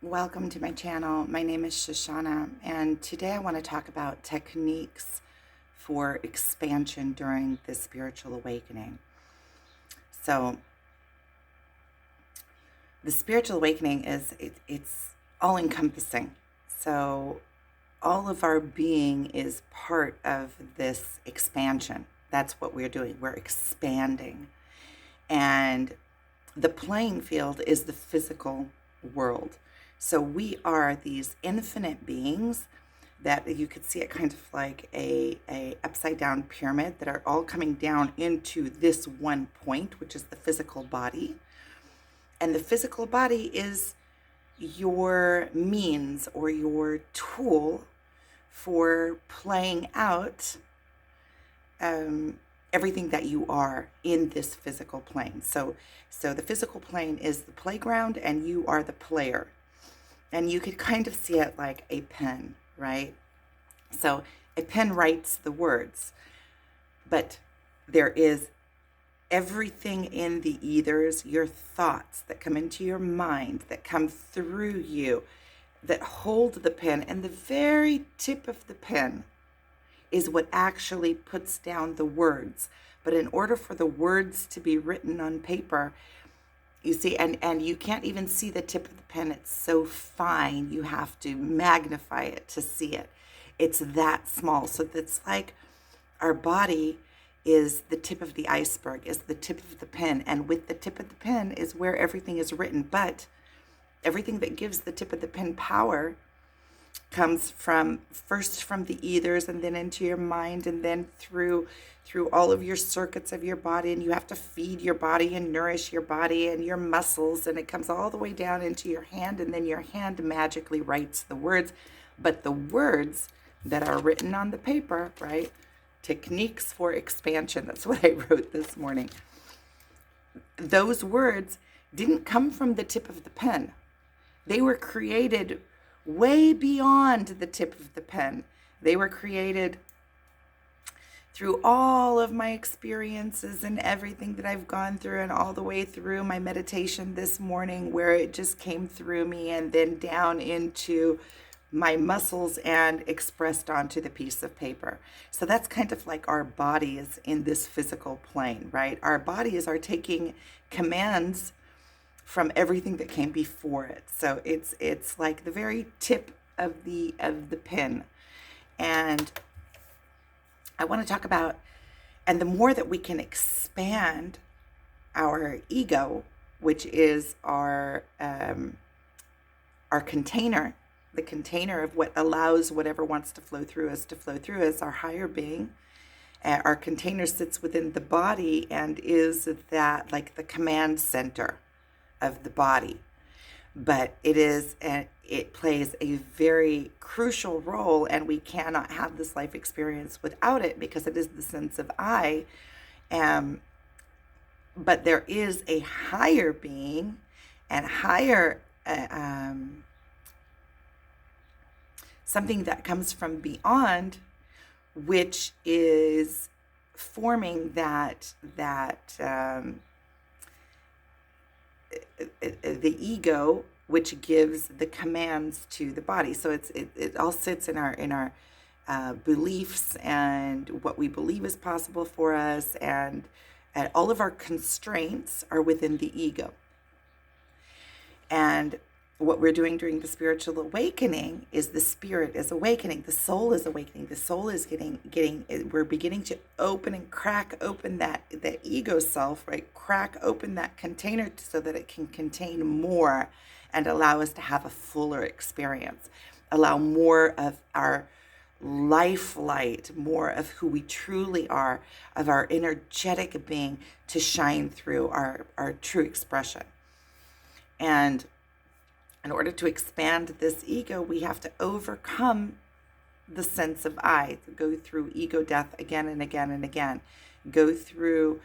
Welcome to my channel. My name is Shoshana, and today I want to talk about techniques for expansion during the spiritual awakening. So, the spiritual awakening it's all-encompassing. So, all of our being is part of this expansion. That's what we're doing. We're expanding. And the playing field is the physical world. So we are these infinite beings that you could see it kind of like a upside down pyramid that are all coming down into this one point, which is the physical body. And the physical body is your means or your tool for playing out everything that you are in this physical plane. So the physical plane is the playground and you are the player. And you could kind of see it like a pen, right? So a pen writes the words, but there is everything in the ethers, your thoughts that come into your mind, that come through you, that hold the pen, and the very tip of the pen is what actually puts down the words. But in order for the words to be written on paper, you see, and you can't even see the tip of the pen. It's so fine. You have to magnify it to see it. It's that small. So it's like our body is the tip of the iceberg, is the tip of the pen. And with the tip of the pen is where everything is written. But everything that gives the tip of the pen power comes from first from the ethers and then into your mind and then through all of your circuits of your body, and you have to feed your body and nourish your body and your muscles, and it comes all the way down into your hand, and then your hand magically writes the words. But the words that are written on the paper, right? Techniques for expansion. That's what I wrote this morning. Those words didn't come from the tip of the pen. They were created way beyond the tip of the pen. They were created through all of my experiences and everything that I've gone through, and all the way through my meditation this morning, where it just came through me and then down into my muscles and expressed onto the piece of paper. So that's kind of like our bodies in this physical plane, right? Our bodies are taking commands from everything that came before it. So it's like the very tip of the pen. And I want to talk about, and the more that we can expand our ego, which is our container, the container of what allows whatever wants to flow through us, our higher being. Our container sits within the body and is that like the command center of the body. But it plays a very crucial role, and we cannot have this life experience without it, because it is the sense of I. But there is a higher being and higher something that comes from beyond, which is forming that the ego, which gives the commands to the body. So it all sits in our beliefs and what we believe is possible for us, and all of our constraints are within the ego. And what we're doing during the spiritual awakening is the spirit is awakening, the soul is awakening, the soul is getting we're beginning to open and crack open that ego self, right? Crack open that container so that it can contain more and allow us to have a fuller experience, allow more of our life light, more of who we truly are, of our energetic being to shine through our true expression. And in order to expand this ego, we have to overcome the sense of I, go through ego death again and again and again, go through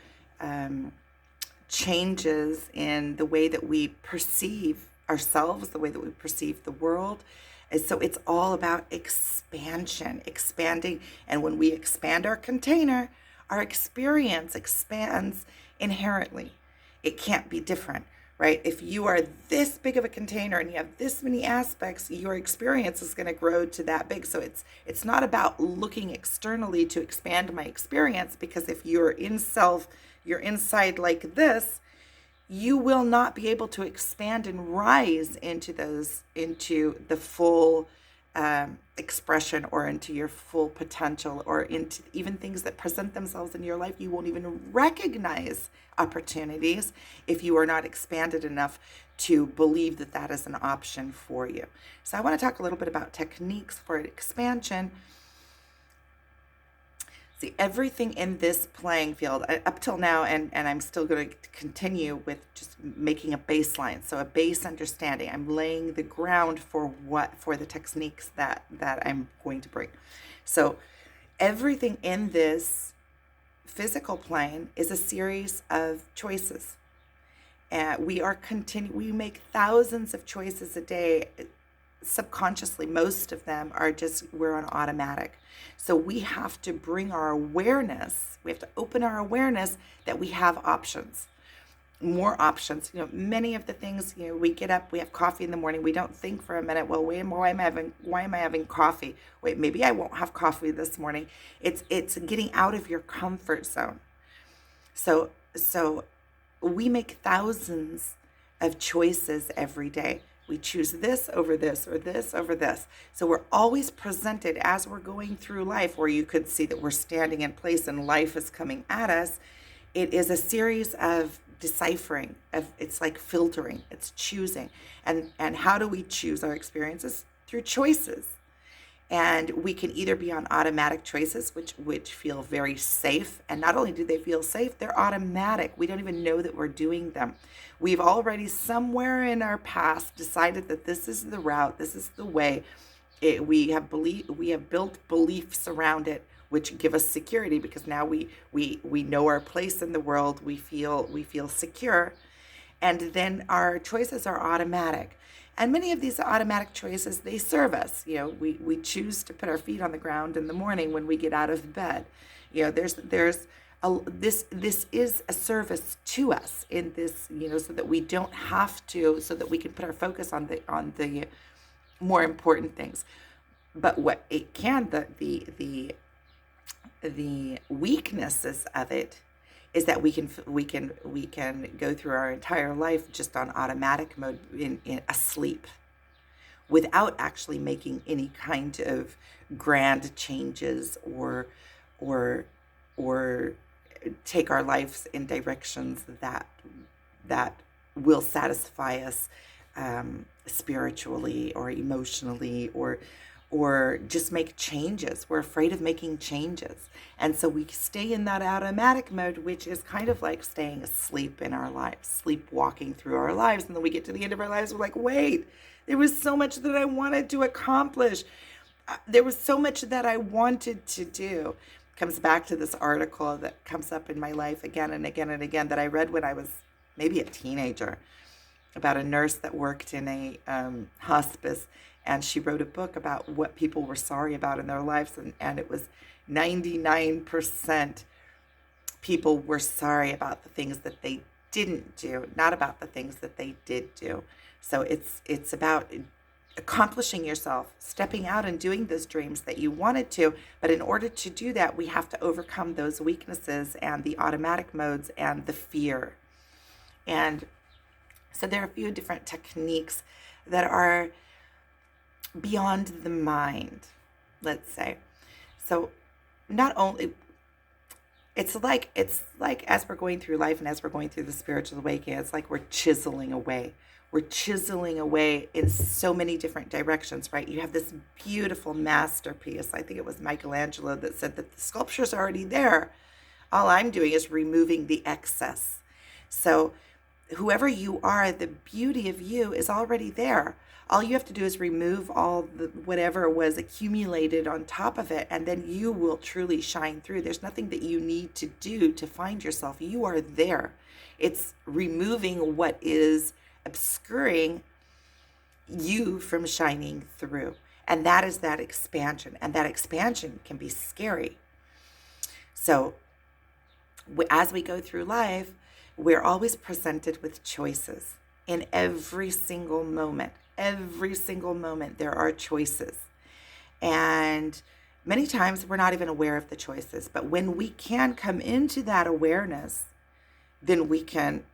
changes in the way that we perceive ourselves, the way that we perceive the world. And so it's all about expansion, expanding. And when we expand our container, our experience expands inherently. It can't be different. right? If you are this big of a container and you have this many aspects, your experience is going to grow to that big. So it's not about looking externally to expand my experience, because if you're in self, you're inside like this, you will not be able to expand and rise into the full expression, or into your full potential, or into even things that present themselves in your life. You won't even recognize opportunities if you are not expanded enough to believe that that is an option for you. So I want to talk a little bit about techniques for expansion. See, everything in this playing field up till now, and I'm still going to continue with just making a baseline. So a base understanding. I'm laying the ground for the techniques that I'm going to bring. So everything in this physical plane is a series of choices. And we make thousands of choices a day subconsciously. Most of them are just, we're on automatic. So we have to bring our awareness, we have to open our awareness that we have options, more options. Many of the things, we get up, we have coffee in the morning, we don't think for a minute, well, why am I having coffee? Wait, maybe I won't have coffee this morning. It's getting out of your comfort zone. So we make thousands of choices every day. We choose this over this, or this over this. So we're always presented as we're going through life, where you could see that we're standing in place and life is coming at us. It is a series of deciphering, it's like filtering, it's choosing. And how do we choose our experiences? Through choices. And we can either be on automatic choices, which feel very safe. And not only do they feel safe, they're automatic. We don't even know that we're doing them. We've already somewhere in our past decided that this is the route, this is the way. We have built beliefs around it, which give us security, because now we know our place in the world. We feel secure, and then our choices are automatic. And many of these automatic choices, they serve us. We choose to put our feet on the ground in the morning when we get out of bed. This is a service to us in this, so that we don't have to, so that we can put our focus on the more important things. But what it can, the weaknesses of it, is that we can go through our entire life just on automatic mode, in asleep, without actually making any kind of grand changes, or take our lives in directions that will satisfy us spiritually or emotionally, or just make changes. We're afraid of making changes. And so we stay in that automatic mode, which is kind of like staying asleep in our lives, sleepwalking through our lives. And then we get to the end of our lives, we're like, wait, there was so much that I wanted to accomplish. There was so much that I wanted to do. Comes back to this article that comes up in my life again and again and again, that I read when I was maybe a teenager, about a nurse that worked in a hospice. And she wrote a book about what people were sorry about in their lives. And it was 99% people were sorry about the things that they didn't do, not about the things that they did do. So it's about accomplishing yourself, stepping out and doing those dreams that you wanted to. But in order to do that, we have to overcome those weaknesses and the automatic modes and the fear. And so there are a few different techniques that are beyond the mind, let's say. So not only, it's like as we're going through life and as we're going through the spiritual awakening, it's like we're chiseling away. We're chiseling away in so many different directions, right? You have this beautiful masterpiece. I think it was Michelangelo that said that the sculpture's already there. All I'm doing is removing the excess. So whoever you are, the beauty of you is already there. All you have to do is remove all the whatever was accumulated on top of it, and then you will truly shine through. There's nothing that you need to do to find yourself. You are there. It's removing what is obscuring you from shining through. And that is that expansion. And that expansion can be scary. So as we go through life, we're always presented with choices. In every single moment, there are choices. And many times we're not even aware of the choices. But when we can come into that awareness, then we can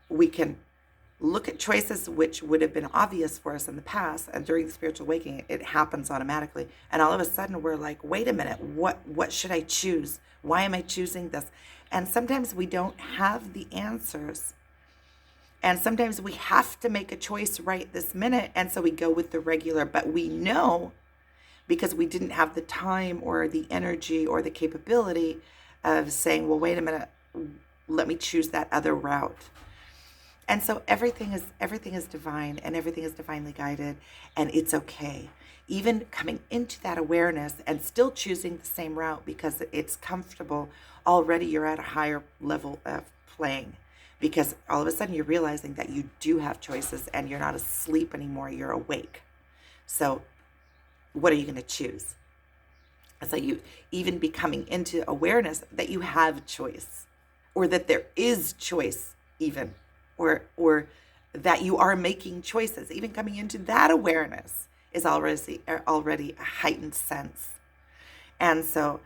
look at choices which would have been obvious for us in the past, and during the spiritual awakening it happens automatically, and all of a sudden we're like, wait a minute, what should I choose? Why am I choosing this? And sometimes we don't have the answers, and sometimes we have to make a choice right this minute, and so we go with the regular, but we know, because we didn't have the time or the energy or the capability of saying, well, wait a minute, let me choose that other route. And so everything is divine, and everything is divinely guided, and it's okay. Even coming into that awareness and still choosing the same route because it's comfortable, already you're at a higher level of playing, because all of a sudden you're realizing that you do have choices and you're not asleep anymore, you're awake. So what are you going to choose? So you even becoming into awareness that you have choice, or that there is choice even, or that you are making choices. Even coming into that awareness is already a heightened sense. And so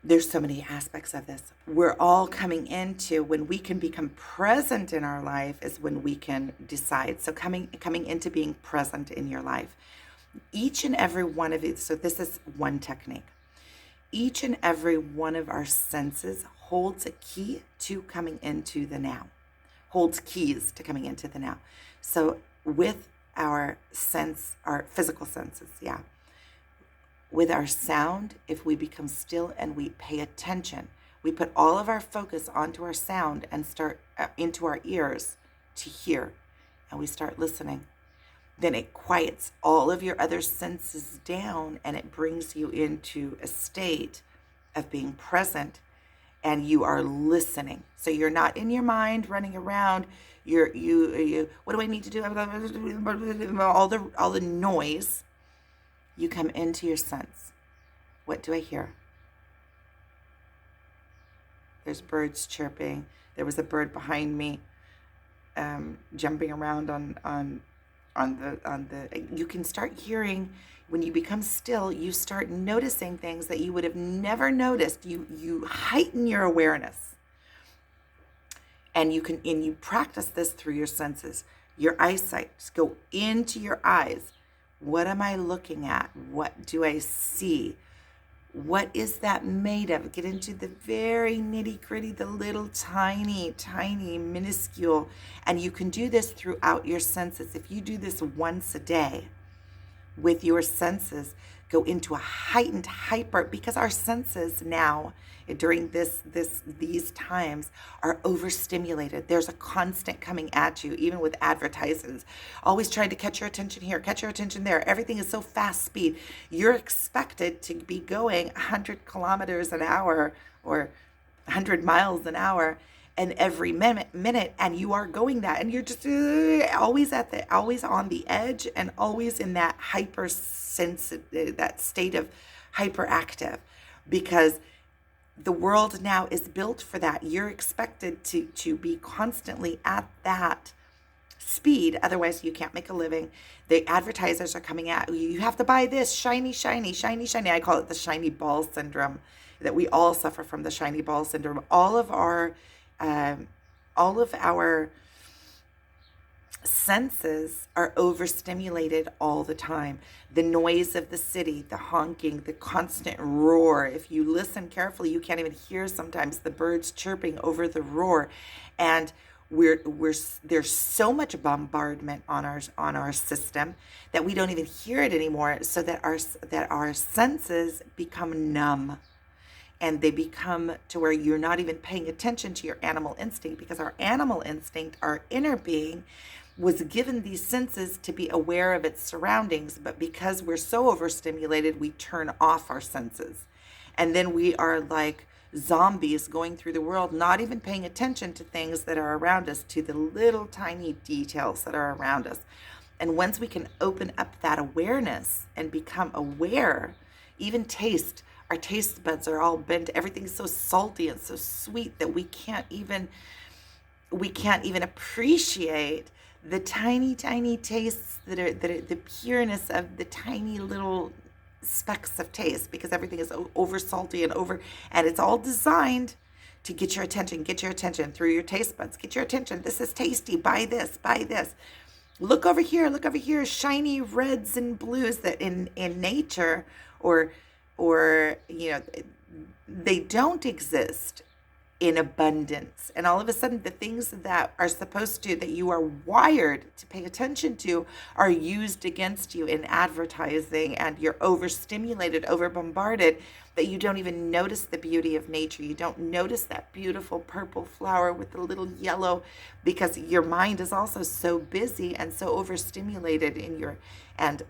there's so many aspects of this. We're all coming into, when we can become present in our life is when we can decide. So coming into being present in your life. Each and every one of it, so this is one technique. Each and every one of our senses holds a key to coming into the now. Holds keys to coming into the now. So with our physical senses, with our sound, if we become still and we pay attention, we put all of our focus onto our sound and start into our ears to hear, and we start listening, then it quiets all of your other senses down, and it brings you into a state of being present, and you are listening. So you're not in your mind running around. You what do I need to do? All the noise. You come into your sense. What do I hear? There's birds chirping. There was a bird behind me, jumping around on the. You can start hearing. When you become still, you start noticing things that you would have never noticed. You heighten your awareness, and you practice this through your senses. Your eyesight. Just go into your eyes. What am I looking at? What do I see? What is that made of? Get into the very nitty gritty, the little tiny, minuscule. And you can do this throughout your senses. If you do this once a day with your senses, go into a heightened hyper, because our senses now during these times are overstimulated. There's a constant coming at you, even with advertisements, always trying to catch your attention here, catch your attention there. Everything is so fast speed. You're expected to be going 100 kilometers an hour or 100 miles an hour, and every minute, and you are going that, and you're just always on the edge, and always in that that state of hyperactive, because the world now is built for that. You're expected to be constantly at that speed, otherwise you can't make a living. The advertisers are coming at you. You have to buy this shiny. I call it the shiny ball syndrome, that we all suffer from the shiny ball syndrome. All of our senses are overstimulated all the time. The noise of the city, the honking, the constant roar. If you listen carefully, you can't even hear sometimes the birds chirping over the roar. And there's so much bombardment on our system that we don't even hear it anymore, so that our senses become numb. And they become to where you're not even paying attention to your animal instinct, because our animal instinct, our inner being, was given these senses to be aware of its surroundings. But because we're so overstimulated, we turn off our senses. And then we are like zombies going through the world, not even paying attention to things that are around us, to the little tiny details that are around us. And once we can open up that awareness and become aware, even taste, our taste buds are all bent. Everything's so salty and so sweet that we can't even we can't even appreciate the tiny, tiny tastes that are the pureness of the tiny little specks of taste, because everything is over salty and over, and it's all designed to get your attention through your taste buds, get your attention. This is tasty. Buy this, buy this. Look over here, shiny reds and blues that in nature, or or they don't exist in abundance. And all of a sudden, the things that are supposed to, that you are wired to pay attention to, are used against you in advertising, and you're overstimulated, over bombarded, that you don't even notice the beauty of nature. You don't notice that beautiful purple flower with the little yellow, because your mind is also so busy and so overstimulated and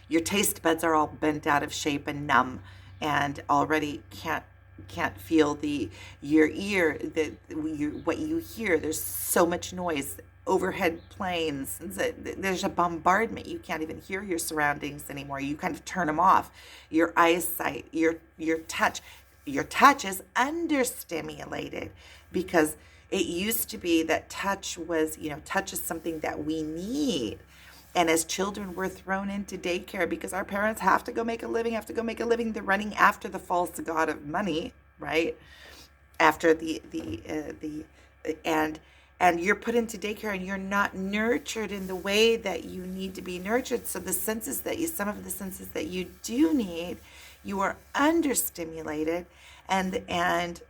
your taste buds are all bent out of shape and numb, and already can't feel your ear, what you hear. There's so much noise, overhead planes. There's a bombardment. You can't even hear your surroundings anymore. You kind of turn them off. Your eyesight, your touch is understimulated, because it used to be that touch is something that we need. And as children, we're thrown into daycare because our parents have to go make a living. They're running after the false god of money, right? After and you're put into daycare, and you're not nurtured in the way that you need to be nurtured. So some of the senses that you do need, you are understimulated, and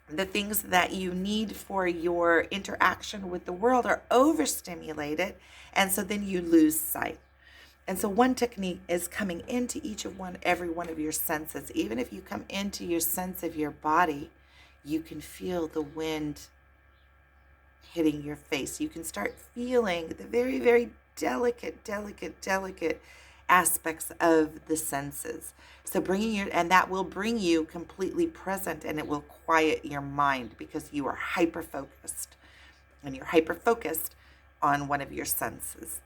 the things that you need for your interaction with the world are overstimulated, and so then you lose sight. And so one technique is coming into every one of your senses. Even if you come into your sense of your body, you can feel the wind hitting your face. You can start feeling the very, very delicate aspects of the senses. So and that will bring you completely present, and it will quiet your mind, because you are hyper focused, and you're hyper focused on one of your senses.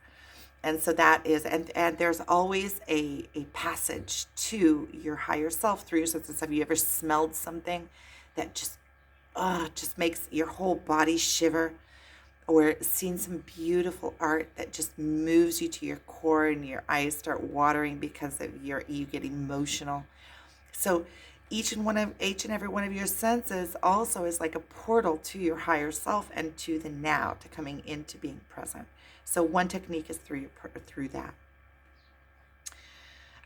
And so that is, and there's always a passage to your higher self through your senses. Have you ever smelled something that just makes your whole body shiver? Or seen some beautiful art that just moves you to your core, and your eyes start watering because you get emotional. So each and every one of your senses also is like a portal to your higher self and to the now, to coming into being present. So one technique is through that.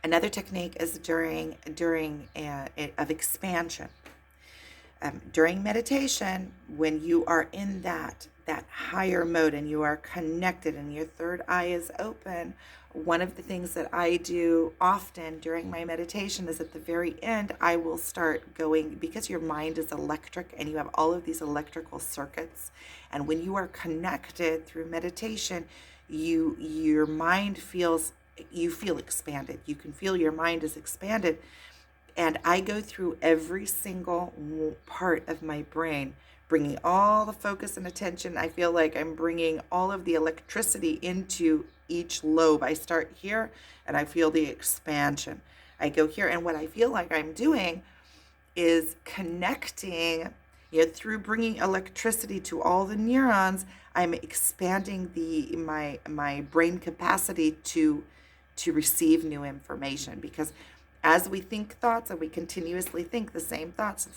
Another technique is during of expansion. During meditation, when you are in that higher mode, and you are connected, and your third eye is open, one of the things that I do often during my meditation is, at the very end, I will start going, because your mind is electric and you have all of these electrical circuits. And when you are connected through meditation, your mind you feel expanded. You can feel your mind is expanded. And I go through every single part of my brain, bringing all the focus and attention. I feel like I'm bringing all of the electricity into each lobe. I start here, and I feel the expansion. I go here, and what I feel like I'm doing is connecting, through bringing electricity to all the neurons. I'm expanding my brain capacity to receive new information, because as we think thoughts, and we continuously think the same thoughts,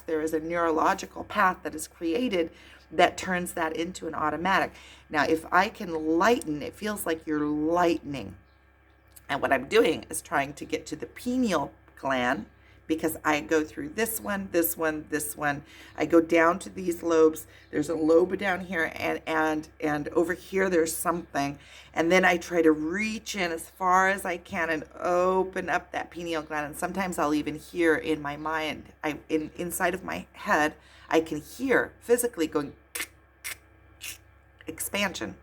there is a neurological path that is created that turns that into an automatic. Now, if I can lighten, it feels like you're lightening. And what I'm doing is trying to get to the pineal gland, because I go through this one. I go down to these lobes. There's a lobe down here, and over here there's something. And then I try to reach in as far as I can and open up that pineal gland. And sometimes I'll even hear in my mind, inside of my head, I can hear physically going expansion.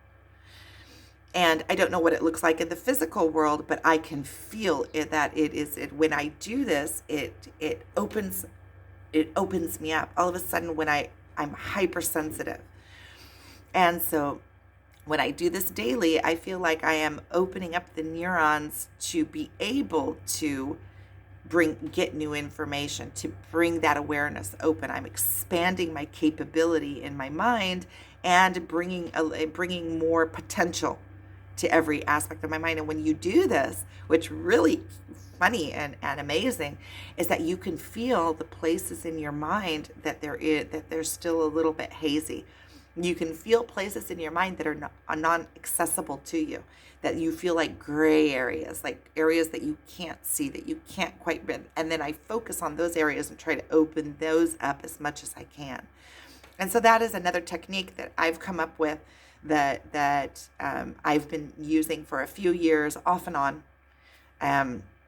And I don't know what it looks like in the physical world, but I can feel it, that it is it. When I do this, it opens me up. All of a sudden, when I'm hypersensitive. And so when I do this daily, I feel like I am opening up the neurons to be able to get new information, to bring that awareness open. I'm expanding my capability in my mind and bringing more potential to every aspect of my mind. And when you do this, which really funny and amazing, is that you can feel the places in your mind that they're still a little bit hazy. You can feel places in your mind that are non-accessible to you, that you feel like gray areas, like areas that you can't see, that you can't quite read. And then I focus on those areas and try to open those up as much as I can. And so that is another technique that I've come up with that I've been using for a few years, off and on.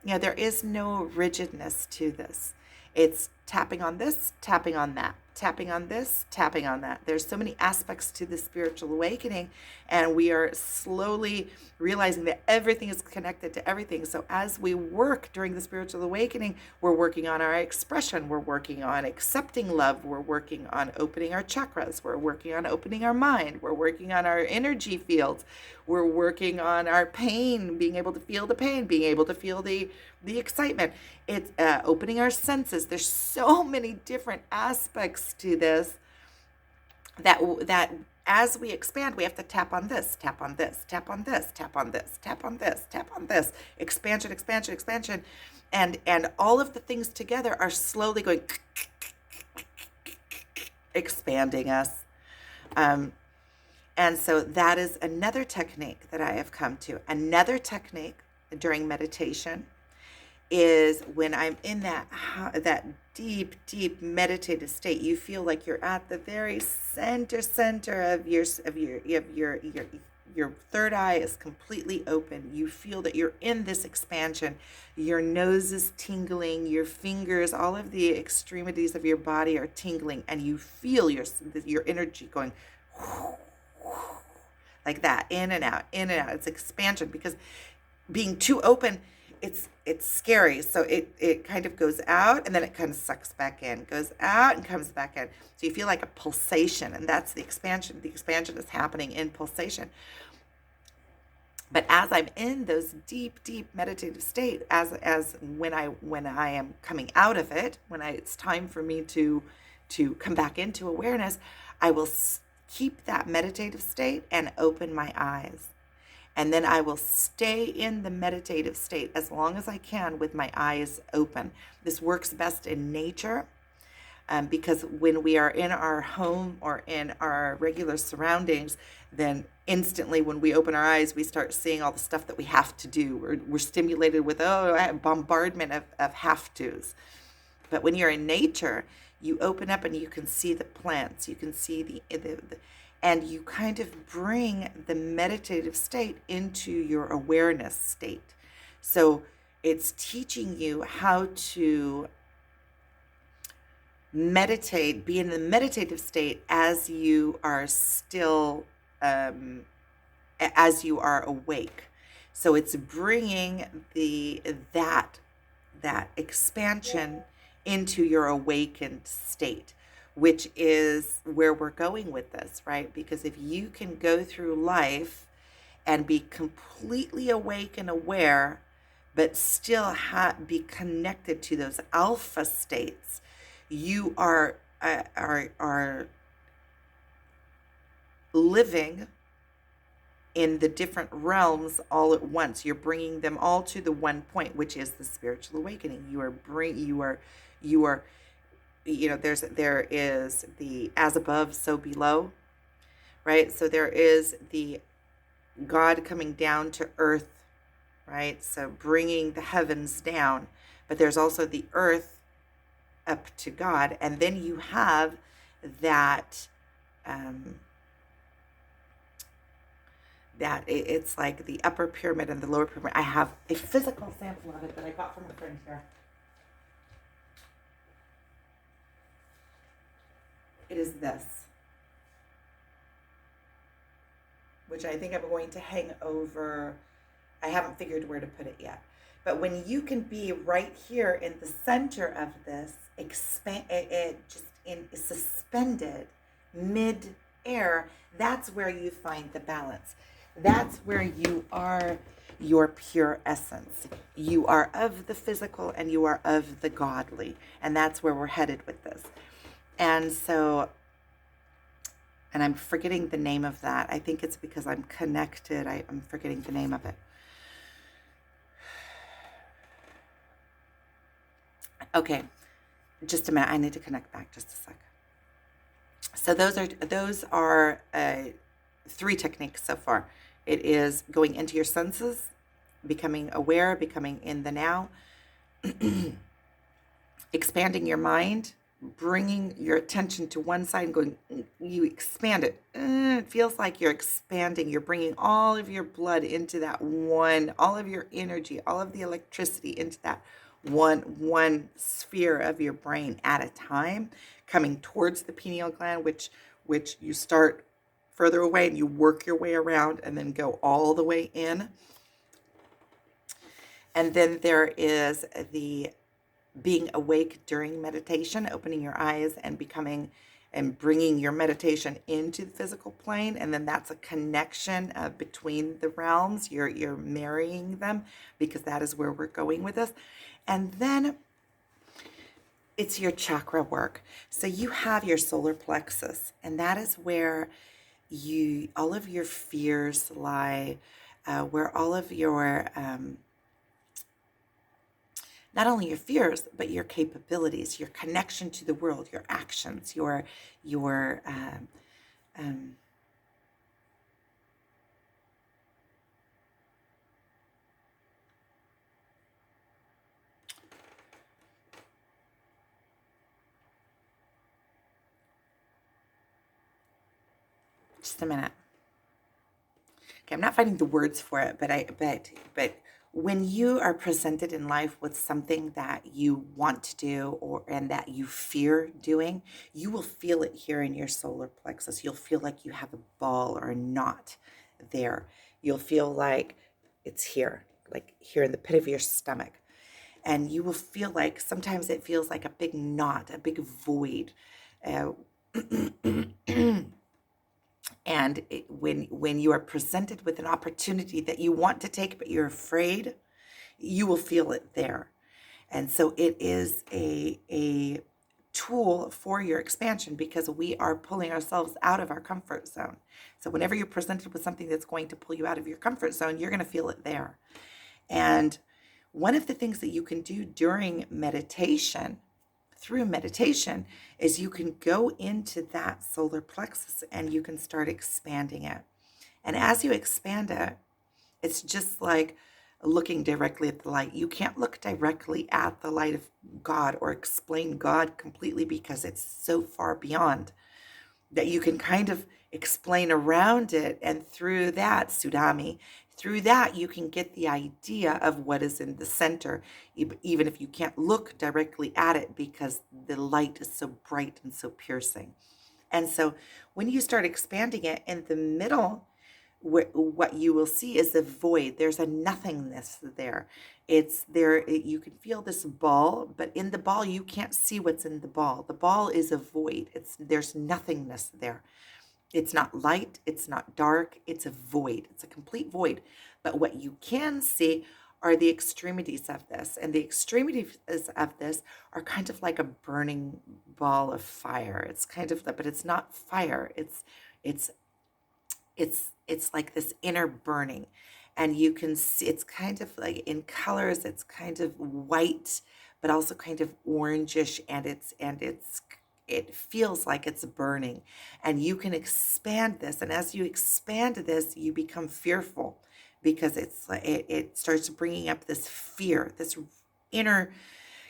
There is no rigidness to this. It's tapping on this, tapping on that, tapping on this, tapping on that. There's so many aspects to the spiritual awakening, and we are slowly realizing that everything is connected to everything. So as we work during the spiritual awakening, we're working on our expression, we're working on accepting love, we're working on opening our chakras, we're working on opening our mind, we're working on our energy fields, we're working on our pain, being able to feel the pain, being able to feel the excitement. It's opening our senses. There's so many different aspects to this that as we expand, we have to tap on this, tap on this, tap on this, tap on this, tap on this, tap on this. Expansion, expansion, expansion. And all of the things together are slowly going expanding us. And so that is another technique that I have come to. Another technique during meditation is when I'm in that deep, deep meditative state. You feel like you're at the very center of your third eye is completely open. You feel that you're in this expansion. Your nose is tingling, your fingers, all of the extremities of your body are tingling, and you feel your energy going like that, in and out, in and out. It's expansion, because being too open, it's scary. So it kind of goes out and then it kind of sucks back in, goes out and comes back in. So you feel like a pulsation, and that's the expansion. The expansion is happening in pulsation. But as I'm in those deep, deep meditative state, as when I am coming out of it, it's time for me to come back into awareness, I will keep that meditative state and open my eyes. And then I will stay in the meditative state as long as I can with my eyes open. This works best in nature, because when we are in our home or in our regular surroundings, then instantly when we open our eyes, we start seeing all the stuff that we have to do. We're stimulated with a bombardment of have-tos. But when you're in nature, you open up and you can see the plants, you can see the and you kind of bring the meditative state into your awareness state. So it's teaching you how to meditate, be in the meditative state as you are still, as you are awake. So it's bringing that expansion into your awakened state, which is where we're going with this, right? Because if you can go through life and be completely awake and aware, but still be connected to those alpha states, you are living in the different realms all at once. You're bringing them all to the one point, which is the spiritual awakening. There is the as above, so below, right? So there is the God coming down to earth, right? So bringing the heavens down, but there's also the earth up to God. And then you have that, it's like the upper pyramid and the lower pyramid. I have a physical sample of it that I got from a friend here. It is this, which I think I'm going to hang over. I haven't figured where to put it yet. But when you can be right here in the center of this, suspended mid-air, that's where you find the balance. That's where you are your pure essence. You are of the physical and you are of the godly. And that's where we're headed with this. And so, and I'm forgetting the name of that. I think it's because I'm connected. I'm forgetting the name of it. Okay, just a minute. I need to connect back just a sec. So those are 3 techniques so far. It is going into your senses, becoming aware, becoming in the now, expanding your mind, bringing your attention to one side and going, you expand it. It feels like you're expanding. You're bringing all of your blood into that one, all of your energy, all of the electricity into that one sphere of your brain at a time, coming towards the pineal gland, which you start further away and you work your way around and then go all the way in. And then there is the being awake during meditation, opening your eyes and becoming and bringing your meditation into the physical plane. And then that's a connection between the realms. You're marrying them, because that is where we're going with this. And then it's your chakra work. So you have your solar plexus, and that is where all of your fears lie, where all of your not only your fears, but your capabilities, your connection to the world, your actions, your just a minute. Okay, I'm not finding the words for it, but when you are presented in life with something that you want to do and that you fear doing, you will feel it here in your solar plexus. You'll feel like you have a ball or a knot there. You'll feel like it's here, like here in the pit of your stomach. And you will feel like sometimes it feels like a big knot, a big void. Uh, And when you are presented with an opportunity that you want to take, but you're afraid, you will feel it there. And so it is a tool for your expansion, because we are pulling ourselves out of our comfort zone. So whenever you're presented with something that's going to pull you out of your comfort zone, you're going to feel it there. And one of the things that you can do during meditation, through meditation, is you can go into that solar plexus and you can start expanding it. And as you expand it, it's just like looking directly at the light. You can't look directly at the light of God or explain God completely, because it's so far beyond that you can kind of explain around it. And through that, Sudami, through that, you can get the idea of what is in the center, even if you can't look directly at it, because the light is so bright and so piercing. And so when you start expanding it in the middle, what you will see is a void. There's a nothingness there. It's there. You can feel this ball, but in the ball, you can't see what's in the ball. The ball is a void. There's nothingness there. It's not light, it's not dark, it's a void. It's a complete void. But what you can see are the extremities of this. And the extremities of this are kind of like a burning ball of fire. It's kind of, but it's not fire. It's it's like this inner burning. And you can see it's kind of like in colors, it's kind of white, but also kind of orangish, and it feels like it's burning. And you can expand this, and as you expand this, you become fearful, because it starts bringing up this fear, this inner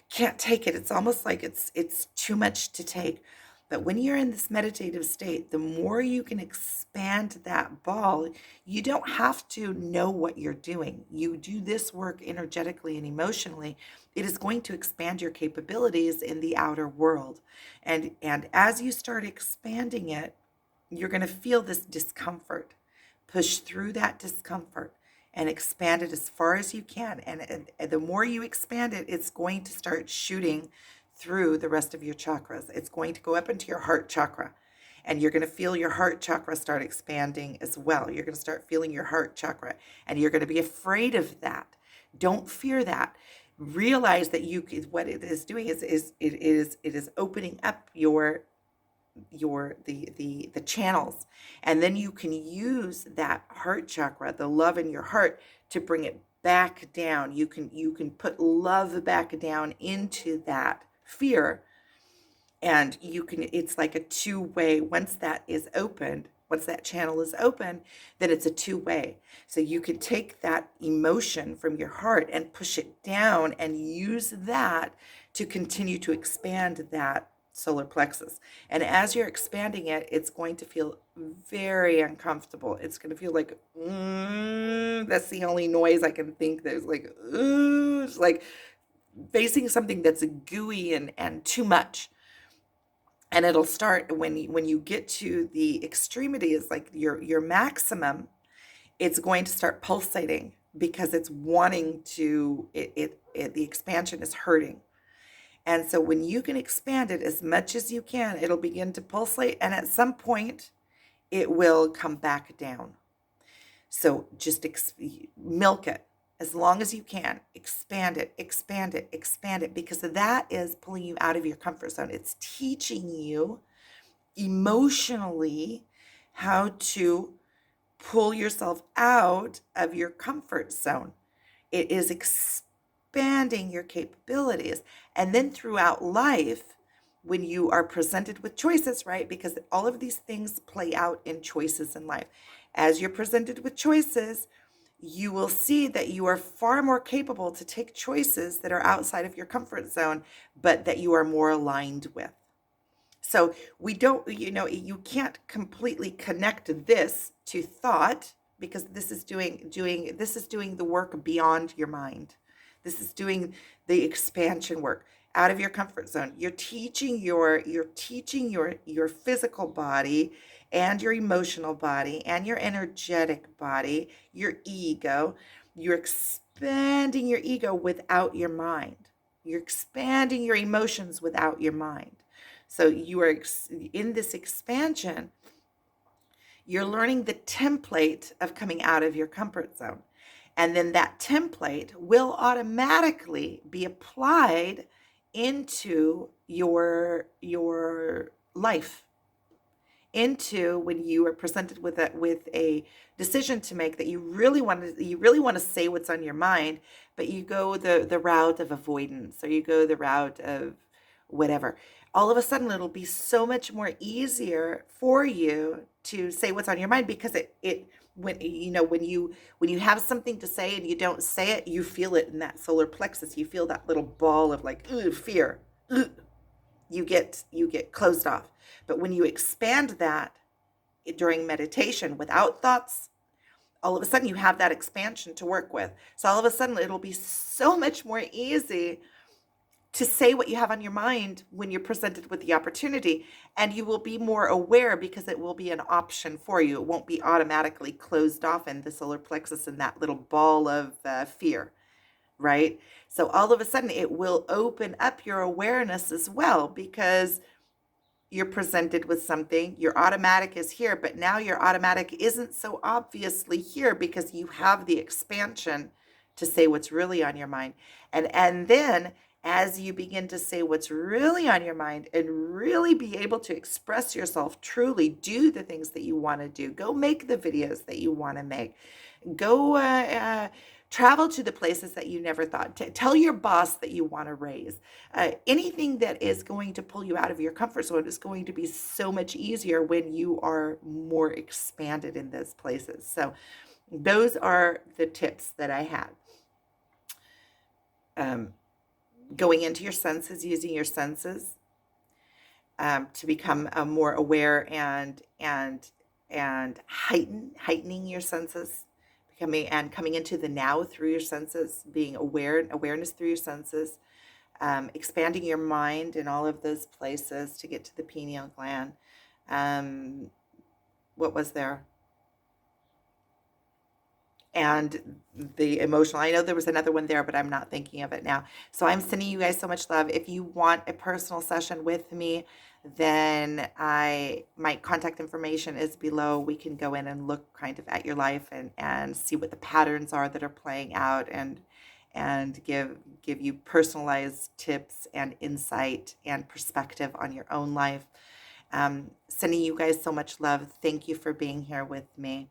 can't take it. It's almost like it's too much to take. But when you're in this meditative state, the more you can expand that ball, you don't have to know what you're doing. You do this work energetically and emotionally. It is going to expand your capabilities in the outer world. And as you start expanding it, you're going to feel this discomfort. Push through that discomfort and expand it as far as you can. And the more you expand it, it's going to start shooting through the rest of your chakras. It's going to go up into your heart chakra. And you're going to feel your heart chakra start expanding as well. You're going to start feeling your heart chakra, and you're going to be afraid of that. Don't fear that. Realize that what it is doing is opening up the channels, and then you can use that heart chakra, the love in your heart, to bring it back down. You can put love back down into that fear, and it's like a two-way. Once that channel is open, then it's a two-way. So you can take that emotion from your heart and push it down and use that to continue to expand that solar plexus. And as you're expanding it, it's going to feel very uncomfortable. It's going to feel like, that's the only noise I can think. There's like, it's like facing something that's gooey and too much. And it'll start when you get to the extremities, like your maximum, it's going to start pulsating because it's wanting to, the expansion is hurting. And so when you can expand it as much as you can, it'll begin to pulsate, and at some point it will come back down. So just milk it as long as you can. Expand it, expand it, expand it, because that is pulling you out of your comfort zone. It's teaching you emotionally how to pull yourself out of your comfort zone. It is expanding your capabilities. And then throughout life, when you are presented with choices, right? Because all of these things play out in choices in life. As you're presented with choices, you will see that you are far more capable to take choices that are outside of your comfort zone, but that you are more aligned with. So you can't completely connect this to thought, because this is doing the work beyond your mind. This is doing the expansion work out of your comfort zone. You're teaching your physical body and your emotional body and your energetic body, your ego. You're expanding your ego without your mind. You're expanding your emotions without your mind. So you are in this expansion, you're learning the template of coming out of your comfort zone. And then that template will automatically be applied into your life, into when you are presented with a decision to make that you really want to say what's on your mind, but you go the route of avoidance, or you go the route of whatever. All of a sudden, it'll be so much more easier for you to say what's on your mind, because when you have something to say and you don't say it, you feel it in that solar plexus. You feel that little ball of like, fear. You get closed off. But when you expand that during meditation without thoughts, all of a sudden you have that expansion to work with. So all of a sudden it'll be so much more easy to say what you have on your mind when you're presented with the opportunity, and you will be more aware because it will be an option for you. It won't be automatically closed off in the solar plexus in that little ball of fear, right? So all of a sudden it will open up your awareness as well, because you're presented with something. Your automatic is here, but now your automatic isn't so obviously here because you have the expansion to say what's really on your mind. And then as you begin to say what's really on your mind and really be able to express yourself, truly do the things that you want to do, go make the videos that you want to make, go travel to the places that you never thought, tell your boss that you want to raise. Anything that is going to pull you out of your comfort zone is going to be so much easier when you are more expanded in those places. So those are the tips that I had. Going into your senses, using your senses to become more aware and heightening your senses, coming into the now through your senses, being awareness through your senses, expanding your mind in all of those places to get to the pineal gland. What was there? And the emotional. I know there was another one there, but I'm not thinking of it now. So I'm sending you guys so much love. If you want a personal session with me, then my contact information is below. We can go in and look kind of at your life and see what the patterns are that are playing out, and give you personalized tips and insight and perspective on your own life. Sending you guys so much love. Thank you for being here with me.